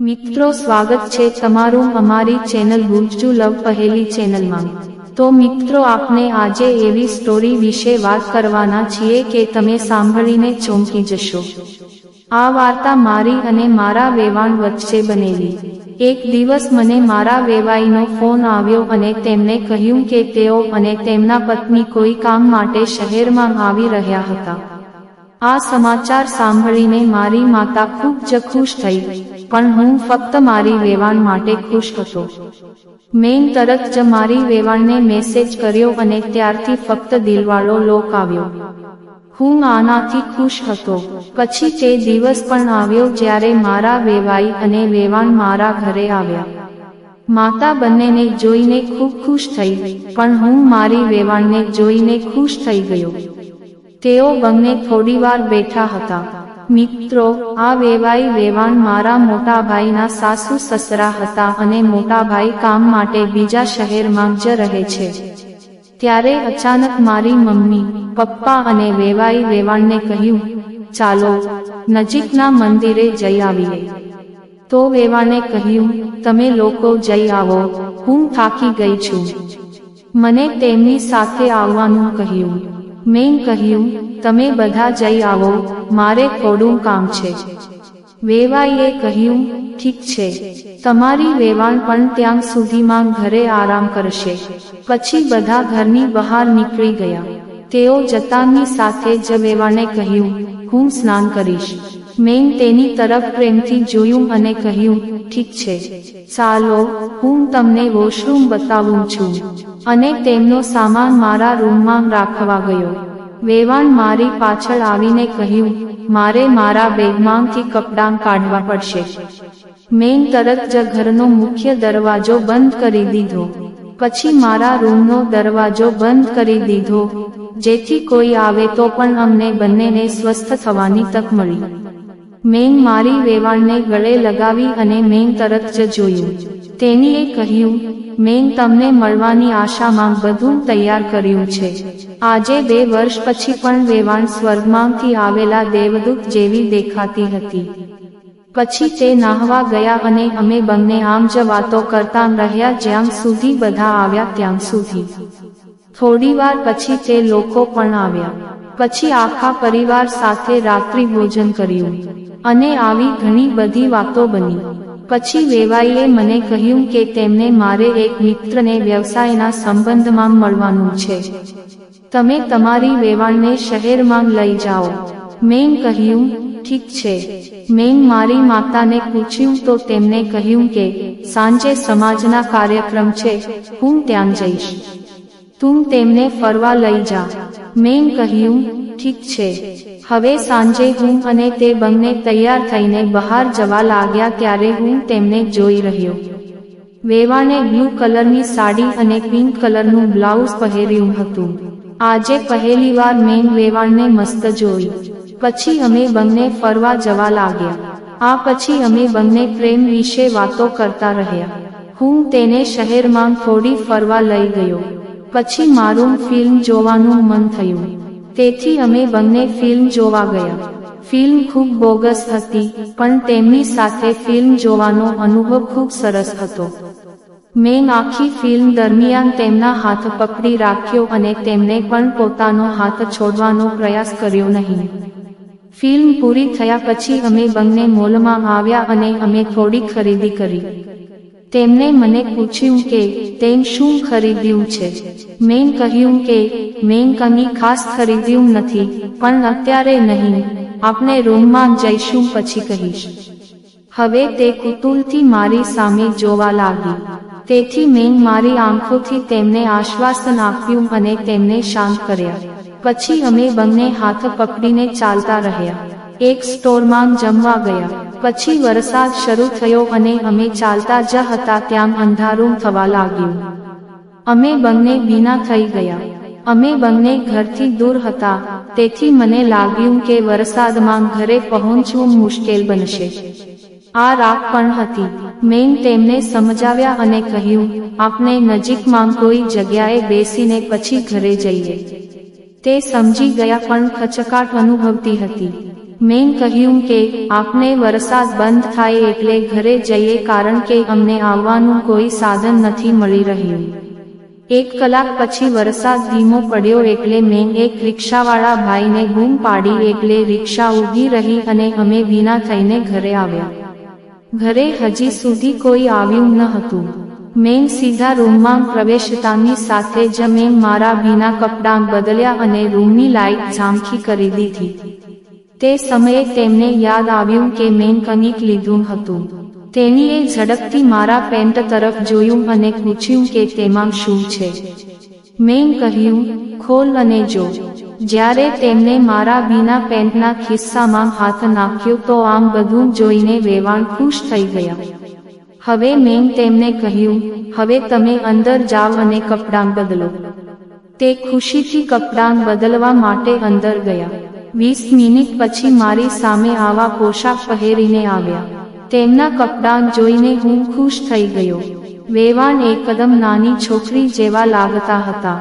મિત્રો સ્વાગત છે તમારું અમારી ચેનલ ગુજ્જુ લવ પહેલી ચેનલમાં। તો મિત્રો આપણે આજે એવી સ્ટોરી વિશે વાત કરવાના છીએ કે તમે સાંભળીને ચોંકી જશો। આ વાર્તા મારી અને મારા વેવાણ વચ્ચે બનેલી। એક દિવસ મને મારા વેવાઈનો ફોન આવ્યો અને તેમણે કહ્યું કે તેઓ અને તેમના પત્ની કોઈ કામ માટે શહેરમાં આવી રહ્યા હતા। આ સમાચાર સાંભળીને મારી માતા ખૂબ જ ખુશ થઈ, પણ હું ફક્ત મારી વેવાણ માટે ખુશ હતો। મેં તરત જ મારી વેવાણને મેસેજ કર્યો અને ત્યારથી ફક્ત દિલવાળો લોક આવ્યો। હું આનાથી ખુશ હતો। પછી તે દિવસ પણ આવ્યો જ્યારે મારા વેવાઈ અને વેવાણ મારા ઘરે આવ્યા। માતા બંનેને જોઈને ખૂબ ખુશ થઈ, પણ હું મારી વેવાણને જોઈને ખુશ થઈ ગયો। તેઓ બંને થોડીવાર બેઠા હતા। મિત્રો, આ વેવાઈ વેવાણ મારા મોટા ભાઈના સાસુ સસરા હતા અને મોટા ભાઈ કામ માટે બીજા શહેરમાં જ રહે છે। ત્યારે અચાનક મારી મમ્મી, પપ્પા અને વેવાઈ વેવાણને કહ્યું, ચાલો નજીકના મંદિરે જઈ આવીએ। તો વેવાણે કહ્યું, તમે લોકો જઈ આવો, હું થાકી ગઈ છું। મને તેમની સાથે આવવાનું કહ્યું। મેં કહ્યું, તમે બધા જઈ આવો, મારે થોડું કામ છે। વેવાઈએ કહ્યું, ઠીક છે, તમારી વેવાણ પણ ત્યાં સુધીમાં ઘરે આરામ કરશે। પછી બધા ઘરની બહાર નીકળી ગયા। તેઓ જતાની સાથે જ વેવાણે કહ્યું, હું સ્નાન કરીશ। મેં તેની તરફ પ્રેમથી જોયું અને કહ્યું, ઠીક છે, ચાલો હું તમને વોશરૂમ બતાવું છું। અને તેમનો સામાન મારા રૂમમાં રાખવા ગયો। વેવાણ મારી પાછળ આવીને કહ્યું, મારે મારા બેગમાંથી કપડાં કાઢવા પડશે। મેં તરત જ ઘરનો મુખ્ય દરવાજો બંધ કરી દીધો। પછી મારા રૂમનો દરવાજો બંધ કરી દીધો, જેથી કોઈ આવે તો પણ અમને બંનેને સ્વસ્થ થવાની તક મળી। મેં મારી વેવાણને ગળે લગાવી અને મેં તરત જ જોયું। તેણીએ કહ્યું, મેં તમને મળવાની આશામાં બધું તૈયાર કર્યું છે। આજે 2 વર્ષ પછી પણ વેવાણ સ્વર્ગમાંથી આવેલા દેવદૂત જેવી દેખાતી હતી। પછી તે નાહવા ગયા અને અમે બંને આમ જ વાતો કરતા રહ્યા જ્યાં સુધી બધા આવ્યા ત્યાં સુધી। થોડીવાર પછી તે લોકો પણ આવ્યા। પછી આખા પરિવાર સાથે રાત્રિ ભોજન કર્યું અને આવી ઘણી બધી વાતો બની। પછી વેવાઈએ મને કહ્યું કે તેમને મારે એક મિત્રને વ્યવસાયના સંબંધમાં મળવાનું છે। તમે તમારી વેવાણને શહેરમાં લઈ જાઓ। મેં કહ્યું, ઠીક છે। મેં મારી માતાને પૂછ્યું તો તેમણે કહ્યું કે સાંજે સમાજના કાર્યક્રમ છે, હું ત્યાં જઈશ। તું તેમને ફરવા લઈ જા। મેં કહ્યું, ઠીક છે। હવે સાંજે હું અને તે બંને તૈયાર થઈને બહાર જવા લાગ્યા ત્યારે હું તેમને જોઈ રહ્યો। વેવાણે બ્લુ કલરની સાડી અને પિંક કલરનું બ્લાઉઝ પહેર્યું હતું। આજે પહેલીવાર મેં વેવાણને મસ્ત જોઈ। પછી અમે બંને ફરવા જવા લાગ્યા। આ પછી અમે બંને પ્રેમ વિશે વાતો કરતા રહ્યા। હું તેને શહેરમાં થોડી ફરવા લઈ ગયો। પછી મારું ફિલ્મ જોવાનું મન થયું, તેથી અમે બંને ફિલ્મ જોવા ગયા। ફિલ્મ ખૂબ બોગસ હતી, પણ તેમની સાથે ફિલ્મ જોવાનો અનુભવ ખૂબ સરસ હતો। મેં આખી ફિલ્મ દરમિયાન તેમના હાથ પકડી રાખ્યો અને તેમને પણ પોતાનો હાથ છોડવાનો પ્રયાસ કર્યો નહીં। ફિલ્મ પૂરી થયા પછી અમે બંને મોલમાં આવ્યા અને અમે થોડી ખરીદી કરી। તેમણે મને પૂછ્યું કે તેં શું ખરીદ્યું છે। મેં કહ્યું કે મેં કંઈ ખાસ ખરીદ્યું નથી, પણ અત્યારે નહીં, આપણે રૂમમાં જઈશું પછી કહીશ। હવે તે કુતૂહલથી મારી સામે જોવા લાગી, તેથી મેં મારી આંખોથી તેમને આશ્વાસન આપ્યું અને તેમને શાંત કર્યા। પછી અમે બંને હાથ પકડીને ચાલતા રહ્યા। એક સ્ટોરમાં જમવા ગયા। પછી વરસાદ શરૂ થયો અને અમે ચાલતા જ હતા ત્યાં અંધારું થવા લાગ્યું। અમે બંને ભીના થઈ ગયા। અમે બંને ઘરથી દૂર હતા, તેથી મને લાગ્યું કે વરસાદમાં ઘરે પહોંચવું મુશ્કેલ બનશે। આ રાત પણ હતી। મેં તેમને સમજાવ્યા અને કહ્યું, આપણે નજીકમાં કોઈ જગ્યાએ બેસીને પછી ઘરે જઈએ। તે સમજી ગયા પણ ખચકાટ અનુભવતી હતી। મેં કહ્યું કે આપણે વરસાદ બંધ થાય એટલે ઘરે જઈએ કારણ કે અમને આવવાનું કોઈ સાધન નથી મળી રહ્યું. 1 કલાક પછી વરસાદ ધીમો પડ્યો એટલે મેં એક રિક્ષાવાળા ભાઈને બૂમ પાડી એટલે રિક્ષા ઊભી રહી અને અમે ભીના થઈને ઘરે આવ્યા. ઘરે હજી સુધી કોઈ આવ્યું ન હતું. મેં સીધા રૂમમાં પ્રવેશતાની સાથે જ મેં મારા ભીના કપડાં બદલ્યા અને રૂમની લાઇટ ઝાંખી કરી દીધી. તે સમયે તેમને યાદ આવ્યું કે મેં કંઈક લીધું હતું. તેણીએ ઝડપથી મારા પેન્ટ તરફ જોયું અને પૂછ્યું કે તેમાં શું છે. મેં કહ્યું, ખોલ અને જો. જ્યારે તેમને મારા ભીના પેન્ટના ખિસ્સામાં હાથ નાખ્યો તો આમ બધું જોઈને વેવાણ ખુશ થઈ ગયા. હવે મેં તેમને કહ્યું, હવે તમે અંદર જાઓ અને કપડાં બદલો. તે ખુશીથી કપડાં બદલવા માટે અંદર ગયા. 20 મિનિટ પછી મારી સામે આવા પોશાક પહેરીને આવ્યા. તેમના કપડાં જોઈને હું ખુશ થઈ ગયો. વેવાણ એકદમ નાની છોકરી જેવા લાગતા હતા.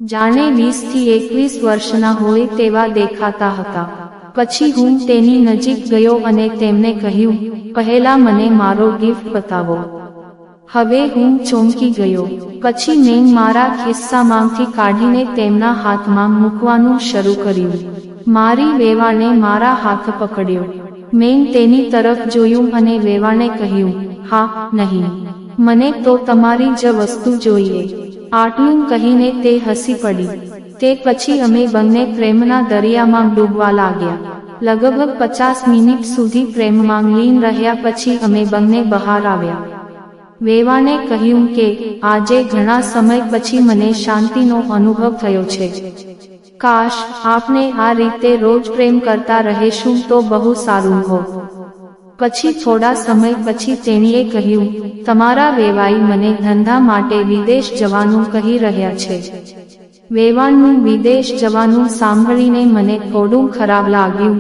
જાણે 20 થી 21 વર્ષના હોય તેવા દેખાતા હતા. પછી હું તેની નજીક ગયો અને તેમને કહ્યું, પહેલા મને મારો ગિફ્ટ બતાવો. હવે હું ચોંકી ગયો. પછી મેં મારા ખિસ્સામાંથી કાઢીને તેમના હાથમાં મૂકવાનું શરૂ કર્યું. મારી વેવાણે મારા હાથ પકડ્યો. મેં તેની તરફ જોયું અને વેવાણે કહ્યું, હા, નહીં, મને તો તમારી જ વસ્તુ જોઈએ. આટલું કહીને તે હસી પડી. તે પછી અમે બંને પ્રેમના દરિયામાં ડૂબવા લાગ્યા. લગભગ 50 મિનિટ સુધી પ્રેમમાં લીન રહ્યા પછી અમે બંને બહાર આવ્યા. વેવાણે કહ્યું કે આજે ઘણા સમય પછી મને શાંતિનો અનુભવ થયો છે. કાશ આપણે આ રીતે રોજ પ્રેમ કરતા રહેશું તો બહુ સારું હોત. પછી થોડા સમય પછી તેણીએ કહ્યું, તમારા વેવાઈ મને ધંધા માટે વિદેશ જવાનું કહી રહ્યા છે. વેવાણનું વિદેશ જવાનું સાંભળીને મને થોડું ખરાબ લાગ્યું,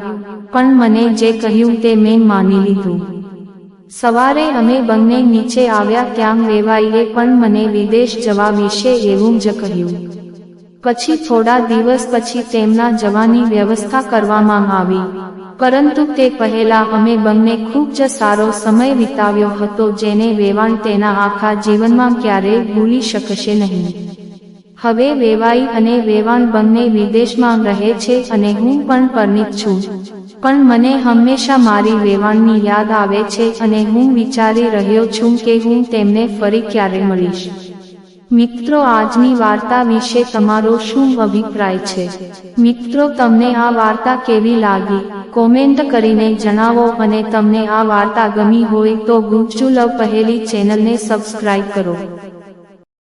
પણ મને જે કહ્યું તે મેં માની લીધું. સવારે અમે બંને નીચે આવ્યા ત્યાં વેવાઈએ પણ મને વિદેશ જવા વિશે એવું જ કહ્યું. પછી થોડા દિવસ પછી તેમના જવાની વ્યવસ્થા કરવામાં આવી. પરંતુ તે પહેલા અમે બંને ખૂબ જ સારો સમય વિતાવ્યો હતો જેને વેવાણ તેના આખા જીવનમાં ક્યારેય ભૂલી શકશે નહીં. હવે વેવાઈ અને વેવાણ બંને વિદેશમાં રહે છે અને હું પણ પરણિત છું. પણ મને હંમેશા મારી વેવાણની યાદ આવે છે અને હું વિચારી રહ્યો છું કે હું તેમને ફરી ક્યારે મળીશ. મિત્રો, આજની વાર્તા વિશે તમારો શું અભિપ્રાય છે? મિત્રો, તમને આ વાર્તા કેવી લાગી? કોમેન્ટ કરીને જણાવો અને તમને આ વાર્તા ગમી હોય તો ગુજ્જુ લવ પહેલી ચેનલને સબસ્ક્રાઇબ કરો.